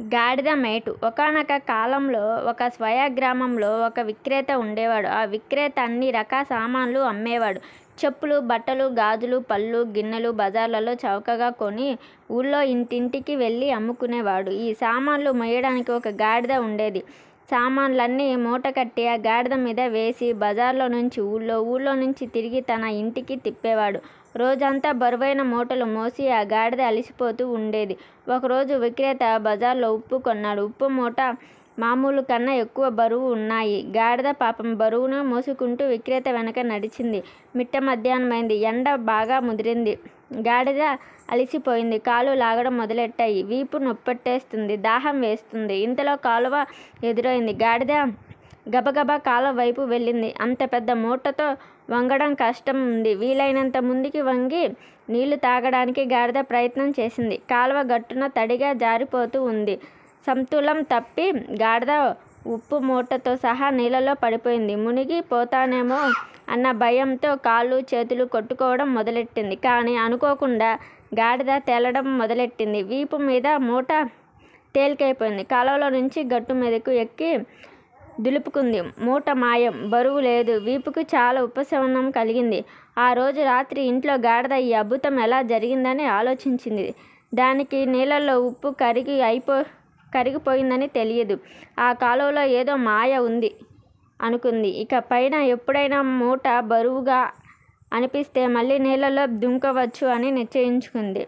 గాడిద మేటు. ఒకానొక కాలంలో ఒక గ్రామంలో ఒక విక్రేత ఉండేవాడు. ఆ విక్రేత అన్ని రకాల సామాన్లు అమ్మేవాడు. చెప్పులు, బట్టలు, గాజులు, పళ్ళు, గిన్నెలు బజార్లలో చౌకగా కొని ఊళ్ళో ఇంటింటికి వెళ్ళి అమ్ముకునేవాడు. ఈ సామాన్లు మోయడానికి ఒక గాడిద ఉండేది. సామాన్లన్నీ మూటకట్టి ఆ గాడిద మీద వేసి బజార్లో నుంచి ఊళ్ళో నుంచి తిరిగి తన ఇంటికి తిప్పేవాడు. రోజంతా బరువైన మూటలు మోసి ఆ గాడిద అలసిపోతూ ఉండేది. ఒకరోజు విక్రేత బజార్లో ఉప్పు కొన్నాడు. ఉప్పు మూట మామూలు కన్నా ఎక్కువ బరువు ఉన్నాయి. గాడిద పాపం బరువును మోసుకుంటూ విక్రేత వెనక నడిచింది. మిట్ట మధ్యాహ్నమైంది. ఎండ బాగా ముదిరింది. గాడిద అలసిపోయింది. కాళ్ళు లాగడం మొదలెట్టాయి. వీపు నొప్పెట్టేస్తుంది. దాహం వేస్తుంది. ఇంతలో కాలువ ఎదురైంది. గాడిద గబగబా కాలువ వైపు వెళ్ళింది. అంత పెద్ద మూటతో వంగడం కష్టం ఉంది. వీలైనంత ముందుకి వంగి నీళ్లు తాగడానికి గాడిద ప్రయత్నం చేసింది. కాలువ గట్టున తడిగా జారిపోతూ ఉంది. సమతులం తప్పి గాడిద ఉప్పు మూటతో సహా నీళ్ళలో పడిపోయింది. మునిగి పోతానేమో అన్న భయంతో కాళ్ళు చేతులు కొట్టుకోవడం మొదలెట్టింది. కానీ అనుకోకుండా గాడిద తేలడం మొదలెట్టింది. వీపు మీద మూట తేలికైపోయింది. కాలువలో నుంచి గట్టు మీదకు ఎక్కి దులుపుకుంది. మూట మాయం. బరువు లేదు. వీపుకు చాలా ఉపశమనం కలిగింది. ఆ రోజు రాత్రి ఇంట్లో గాడిద ఈ అద్భుతం ఎలా జరిగిందని ఆలోచించింది. దానికి నీళ్ళల్లో ఉప్పు కరిగిపోయిందని తెలియదు. ఆ కాలువలో ఏదో మాయ ఉంది అనుకుంది. ఇక పైన ఎప్పుడైనా మూట బరువుగా అనిపిస్తే మళ్ళీ నీళ్ళలో దుంకవచ్చు అని నిశ్చయించుకుంది.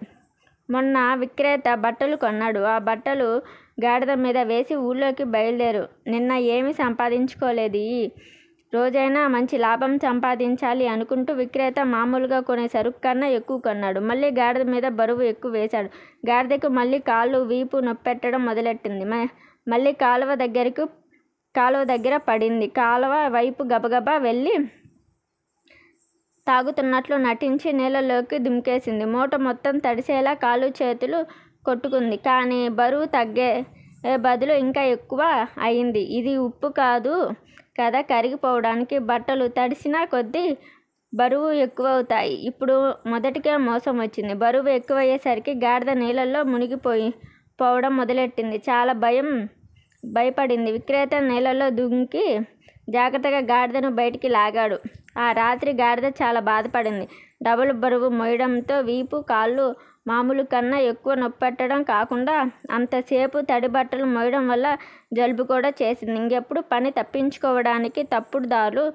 మొన్న విక్రేత బట్టలు కొన్నాడు. ఆ బట్టలు గాడిద మీద వేసి ఊళ్ళోకి బయలుదేరు. నిన్న ఏమీ సంపాదించుకోలేదు. ఈ రోజైనా మంచి లాభం సంపాదించాలి అనుకుంటూ విక్రేత మామూలుగా కొనే సరుకు కన్నా ఎక్కువ కొన్నాడు. మళ్ళీ గాడిద మీద బరువు ఎక్కువ వేశాడు. గాడిదకు మళ్ళీ కాళ్ళు, వీపు నొప్పెట్టడం మొదలెట్టింది. మళ్ళీ కాలువ దగ్గర పడింది. కాలువ వైపు గబగబా వెళ్ళి తాగుతున్నట్లు నటించి నీళ్ళలోకి దుమికేసింది. మూట మొత్తం తడిసేలా కాళ్ళు చేతులు కొట్టుకుంది. కానీ బరువు తగ్గే బదులు ఇంకా ఎక్కువ అయింది. ఇది ఉప్పు కాదు కదా కరిగిపోవడానికి. బట్టలు తడిసిన కొద్దీ బరువు ఎక్కువవుతాయి. ఇప్పుడు మొదటికే మోసం వచ్చింది. బరువు ఎక్కువయ్యేసరికి గాడిద నీళ్ళల్లో మునిగిపోవడం మొదలెట్టింది. చాలా భయపడింది. విక్రేత నీళ్ళలో దుంకి జాగ్రత్తగా గాడిదను బయటికి లాగాడు. ఆ రాత్రి గాడిద చాలా బాధపడింది. డబుల్ బరువు మోయడంతో వీపు, కాళ్ళు మామూలు కన్నా ఎక్కువ నొప్పెట్టడం కాకుండా అంతసేపు తడి బట్టలు మోయడం వల్ల జలుబు కూడా చేసింది. ఇంకెప్పుడు పని తప్పించుకోవడానికి తప్పుడు దారులు